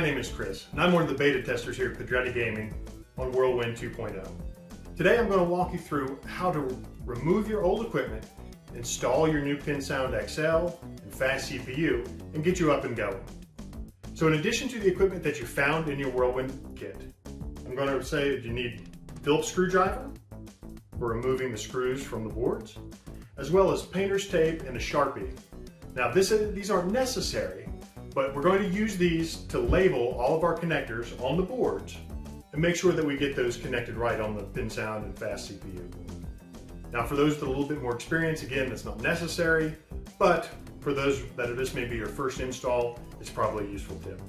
my name is Chris, and I'm one of the beta testers here at Pedretti Gaming on WHIRLWIND 2.0. Today I'm going to walk you through how to remove your old equipment, install your new PinSound XL and fast CPU, and get you up and going. So in addition to the equipment that you found in your WHIRLWIND kit, I'm going to say that you need a Phillips screwdriver for removing the screws from the boards, as well as painter's tape and a Sharpie. Now these aren't necessary, but we're going to use these to label all of our connectors on the boards and make sure that we get those connected right on the PinSound and fast CPU. Now for those with a little bit more experience, again, that's not necessary, but for those that this may be your first install, it's probably a useful tip.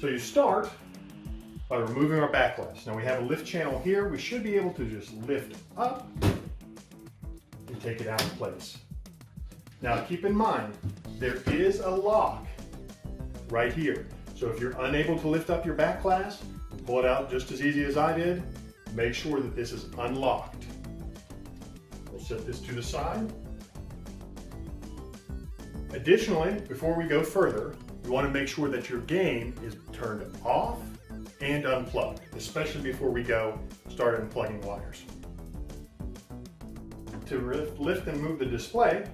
So you start by removing our backlash. Now we have a lift channel here. We should be able to just lift up and take it out of place. Now keep in mind, there is a lock right here. So if you're unable to lift up your back glass, pull it out just as easy as I did. Make sure that this is unlocked. We'll set this to the side. Additionally, before we go further, you want to make sure that your game is turned off and unplugged, especially before we start unplugging wires. To lift and move the display,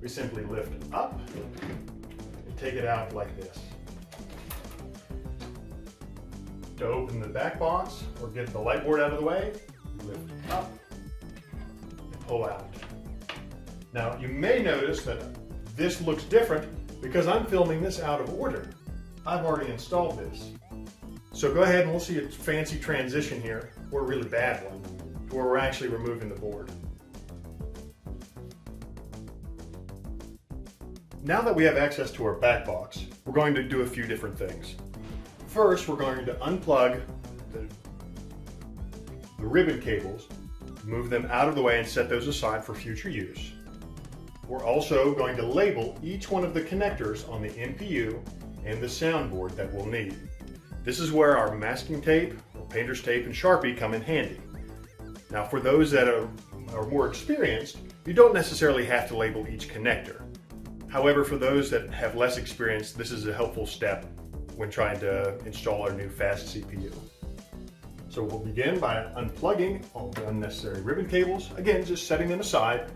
we simply lift up and take it out like this. To open the back box or get the light board out of the way, lift up and pull out. Now you may notice that this looks different because I'm filming this out of order. I've already installed this. So go ahead and we'll see a fancy transition here, or a really bad one, to where we're actually removing the board. Now that we have access to our back box, we're going to do a few different things. First, we're going to unplug the ribbon cables, move them out of the way and set those aside for future use. We're also going to label each one of the connectors on the NPU and the soundboard that we'll need. This is where our masking tape, or painter's tape, and Sharpie come in handy. Now for those that are more experienced, you don't necessarily have to label each connector. However, for those that have less experience, this is a helpful step when trying to install our new fast CPU. So we'll begin by unplugging all the unnecessary ribbon cables. Again, just setting them aside.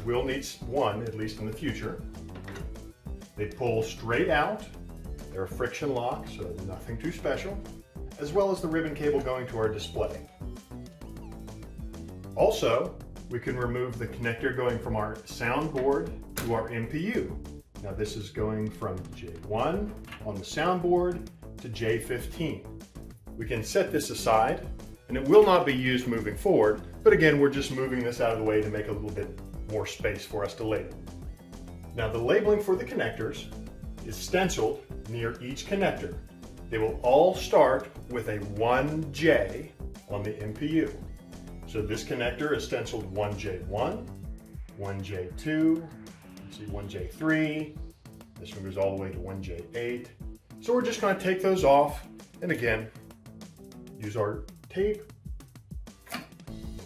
We will need one, at least in the future. They pull straight out. They're a friction lock, so nothing too special, as well as the ribbon cable going to our display. Also, we can remove the connector going from our soundboard to our NPU. Now this is going from J1 on the soundboard to J15. We can set this aside, and it will not be used moving forward, but again, we're just moving this out of the way to make a little bit more space for us to label. Now the labeling for the connectors is stenciled near each connector. They will all start with a 1J on the NPU. So this connector is stenciled 1J1, 1J2, let's see, 1J3, this one goes all the way to 1J8. So we're just going to take those off, and again, use our tape.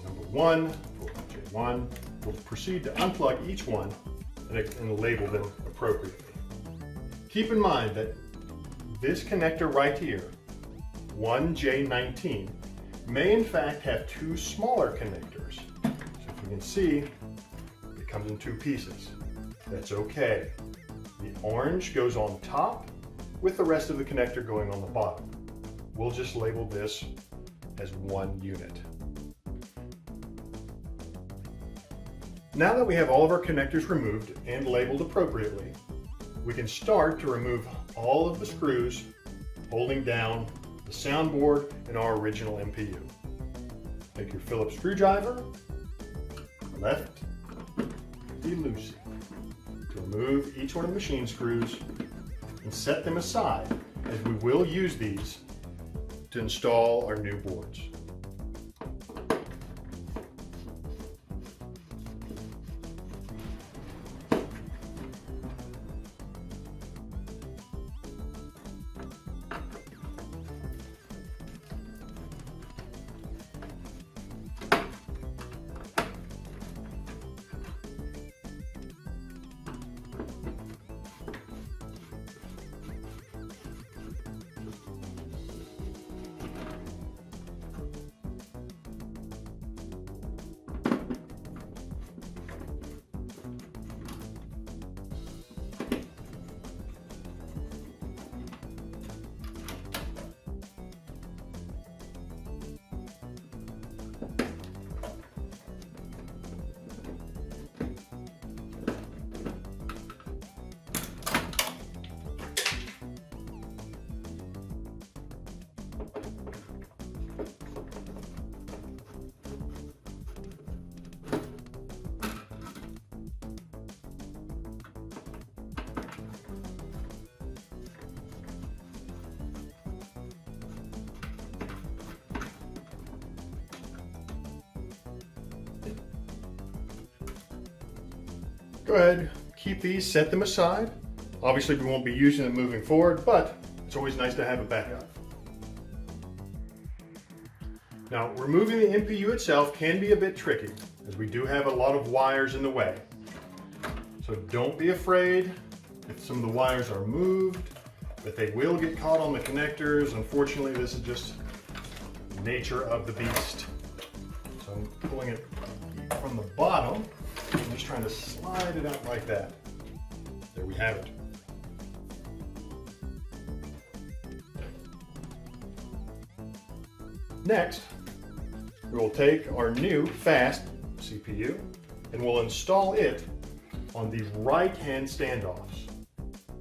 Number 1 for J1. We'll proceed to unplug each one and label them appropriately. Keep in mind that this connector right here, 1J19, may in fact have two smaller connectors. So if you can see, it comes in two pieces. That's okay. The orange goes on top with the rest of the connector going on the bottom. We'll just label this as one unit. Now that we have all of our connectors removed and labeled appropriately, we can start to remove all of the screws holding down the soundboard and our original NPU. Take your Phillips screwdriver, left the loosey, to remove each one of the machine screws and set them aside, as we will use these to install our new boards. go ahead, keep these, set them aside. Obviously we won't be using them moving forward, but it's always nice to have a backup. Now, removing the MPU itself can be a bit tricky, as we do have a lot of wires in the way. So don't be afraid if some of the wires are moved, that they will get caught on the connectors. Unfortunately, this is just the nature of the beast. So I'm pulling it from the bottom. I'm just trying to slide it out like that. There we have it. Next, we will take our new fast CPU and we'll install it on the right-hand standoffs.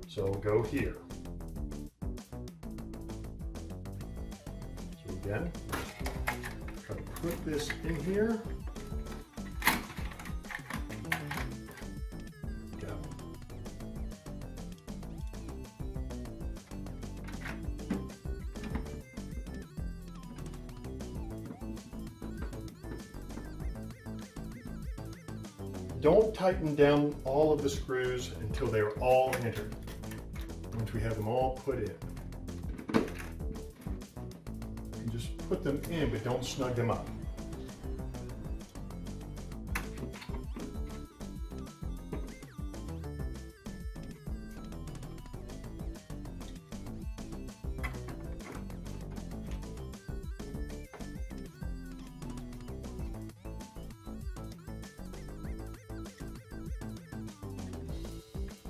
So we'll go here. So again, try to put this in here. Go. Don't tighten down all of the screws until they are all entered. Once we have them all put in. You just put them in, but don't snug them up.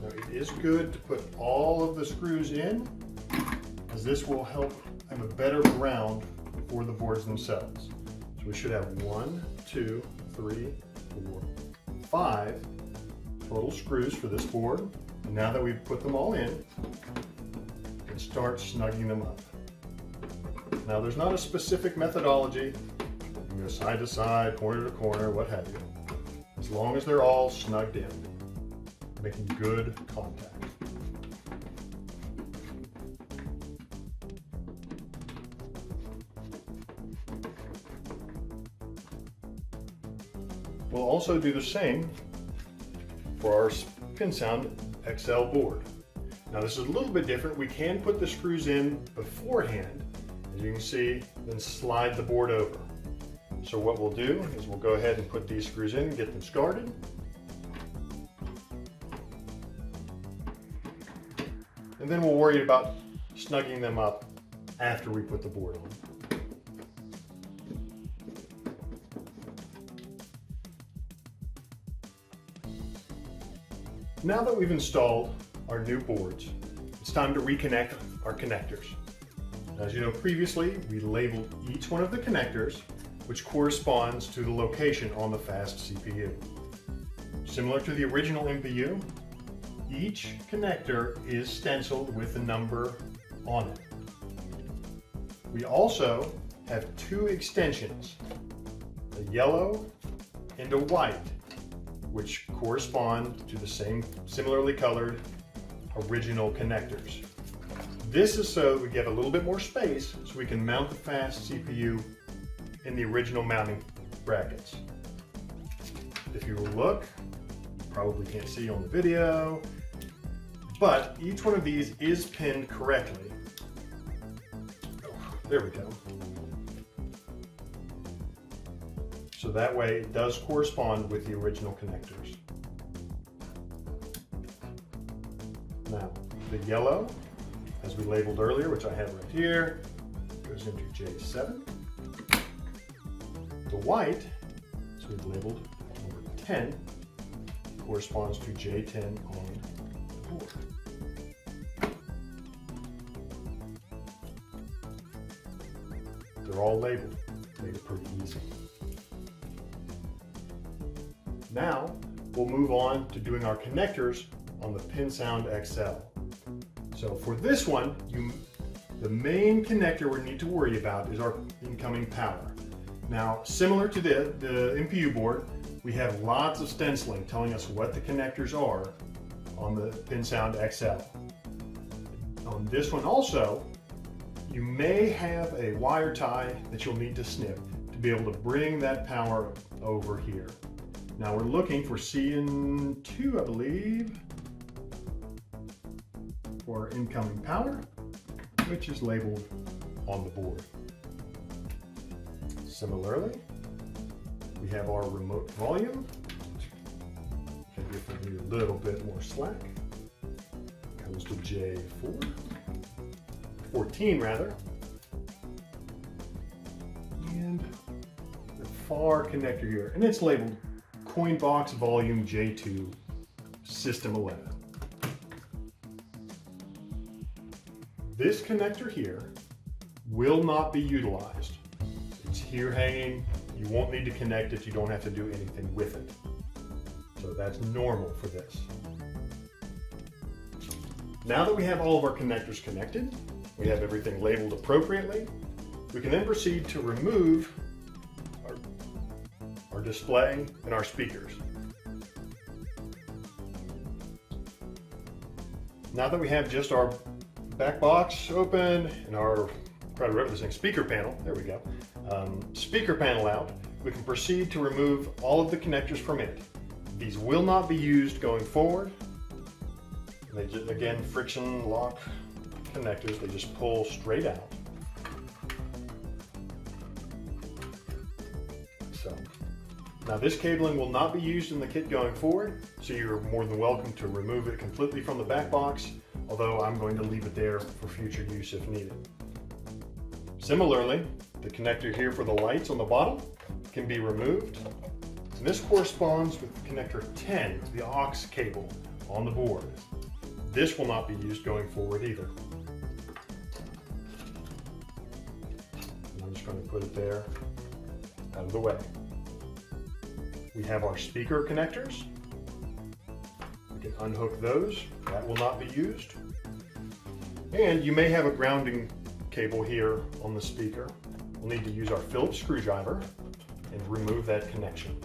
Now, it is good to put all of the screws in, as this will help have a better ground for the boards themselves. So we should have 1, 2, 3, 4, 5 total screws for this board. And now that we've put them all in, we can start snugging them up. Now, there's not a specific methodology. You can go side to side, corner to corner, what have you. As long as they're all snugged in, making good contact. We'll also do the same for our PinSound XL board. Now, this is a little bit different. We can put the screws in beforehand, as you can see, then slide the board over. So what we'll do is we'll go ahead and put these screws in and get them started. And then we'll worry about snugging them up after we put the board on. Now that we've installed our new boards, it's time to reconnect our connectors. As you know, previously we labeled each one of the connectors, which corresponds to the location on the fast CPU. Similar to the original MPU, each connector is stenciled with a number on it. We also have 2 extensions, a yellow and a white, which correspond to the same similarly colored original connectors. This is so we get a little bit more space so we can mount the fast CPU in the original mounting brackets. If you look, you probably can't see on the video, but each one of these is pinned correctly. Oh, there we go. So that way it does correspond with the original connectors. Now, the yellow, as we labeled earlier, which I have right here, goes into J7. The white, so we've labeled number 10, corresponds to J10 on the board. They're all labeled, made it pretty easy. Now, we'll move on to doing our connectors on the PinSound XL. So for this one, the main connector we need to worry about is our incoming power. Now, similar to the MPU board, we have lots of stenciling telling us what the connectors are on the PinSound XL. On this one also, you may have a wire tie that you'll need to snip to be able to bring that power over here. Now we're looking for CN2, I believe, for our incoming power, which is labeled on the board. Similarly, we have our remote volume. Give you a little bit more slack. Comes to J4, 14 rather. And the far connector here, and it's labeled Coin Box Volume J2 System 11. This connector here will not be utilized. It's here hanging. You won't need to connect it. You don't have to do anything with it. So that's normal for this. Now that we have all of our connectors connected, we have everything labeled appropriately, we can then proceed to remove our display and our speakers. Now that we have just our back box open and our, try to remember this thing, speaker panel, there we go, speaker panel out, we can proceed to remove all of the connectors from it. These will not be used going forward. They just, again, friction lock connectors, they just pull straight out. So, now this cabling will not be used in the kit going forward, so you're more than welcome to remove it completely from the back box, although I'm going to leave it there for future use if needed. Similarly, the connector here for the lights on the bottom can be removed. And this corresponds with connector 10, the aux cable on the board. This will not be used going forward either. And I'm just going to put it there out of the way. We have our speaker connectors. We can unhook those. That will not be used. And you may have a grounding cable here on the speaker. We'll need to use our Phillips screwdriver and remove that connection.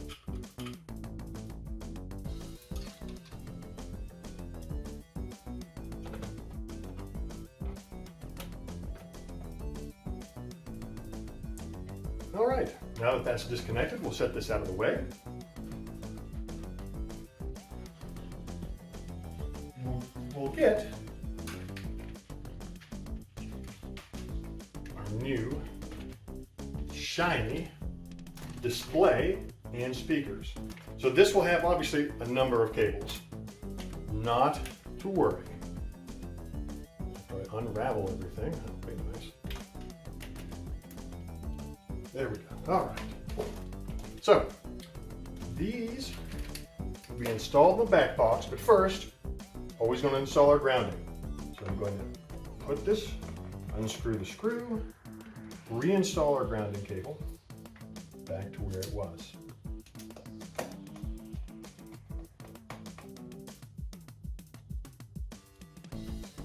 All right, now that that's disconnected, we'll set this out of the way. We'll get our new shiny display and speakers. So this will have obviously a number of cables. Not to worry. If I unravel everything, that'll be nice. There we go. All right. So these will be installed in the back box, but first, always going to install our grounding. So I'm going to put this, unscrew the screw, reinstall our grounding cable back to where it was.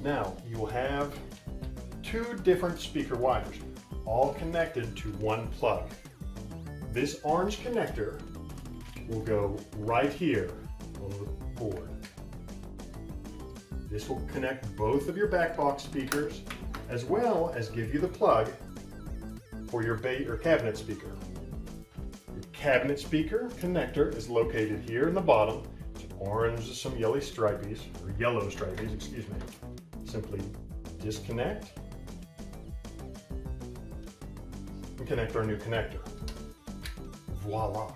Now you will have two different speaker wires, all connected to one plug. This orange connector will go right here on the board. This will connect both of your back box speakers as well as give you the plug for your bait or cabinet speaker. Your cabinet speaker connector is located here in the bottom. It's orange with some yellow stripies, excuse me. Simply disconnect and connect our new connector. Voila.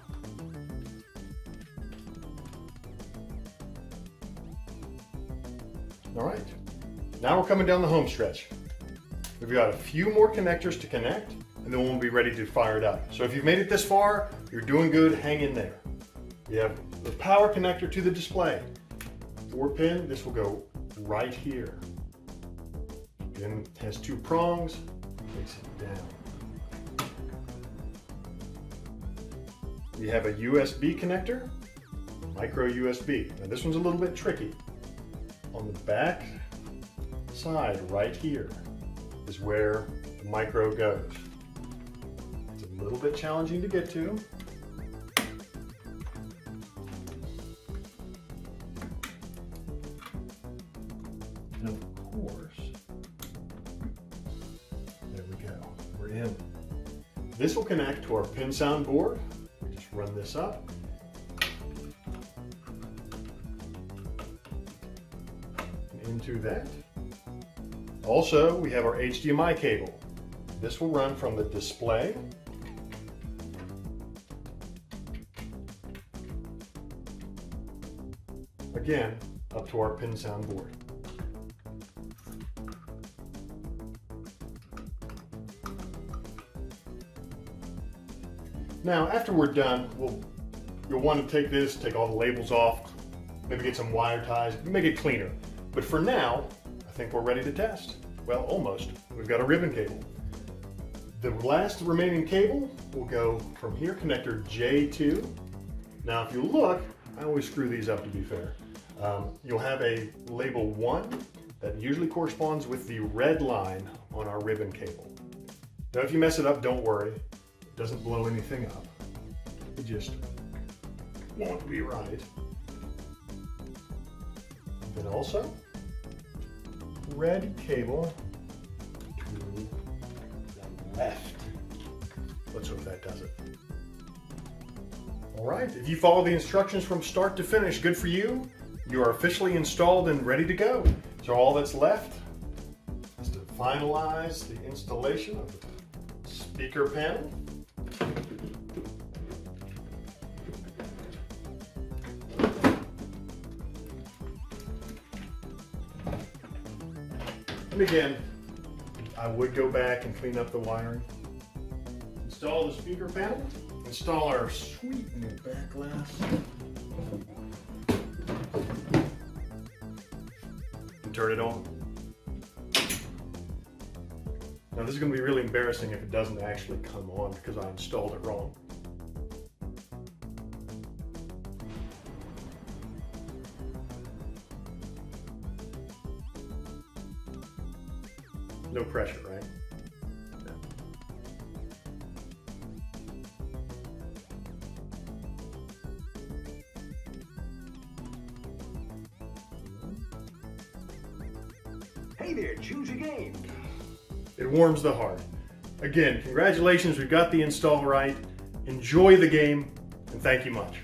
All right, now we're coming down the home stretch. We've got a few more connectors to connect, and then we'll be ready to fire it up. So if you've made it this far, you're doing good, hang in there. We have the power connector to the display. 4-pin, this will go right here. Again, it has two prongs, takes it down. We have a USB connector, micro USB. Now this one's a little bit tricky. On the back side right here is where the micro goes. It's a little bit challenging to get to. And of course, there we go, we're in. This will connect to our pin sound board. We just run this up, into that. Also, we have our HDMI cable. This will run from the display again up to our pin sound board. Now, after we're done, you'll want to take all the labels off, maybe get some wire ties, make it cleaner. But for now, I think we're ready to test. Well, almost. We've got a ribbon cable. The last remaining cable will go from here, connector J2. Now, if you look, I always screw these up to be fair. You'll have a label 1 that usually corresponds with the red line on our ribbon cable. Now, if you mess it up, don't worry. It doesn't blow anything up. It just won't be right. Then also, red cable to the left. Let's hope that does it. All right, if you follow the instructions from start to finish, good for you. You are officially installed and ready to go. So all that's left is to finalize the installation of the speaker panel. And again, I would go back and clean up the wiring. Install the speaker panel. Install our sweet new back glass. And turn it on. Now this is going to be really embarrassing if it doesn't actually come on because I installed it wrong. No pressure, right? No. Hey there, choose a game. It warms the heart. Again, congratulations, we've got the install right. Enjoy the game, and thank you much.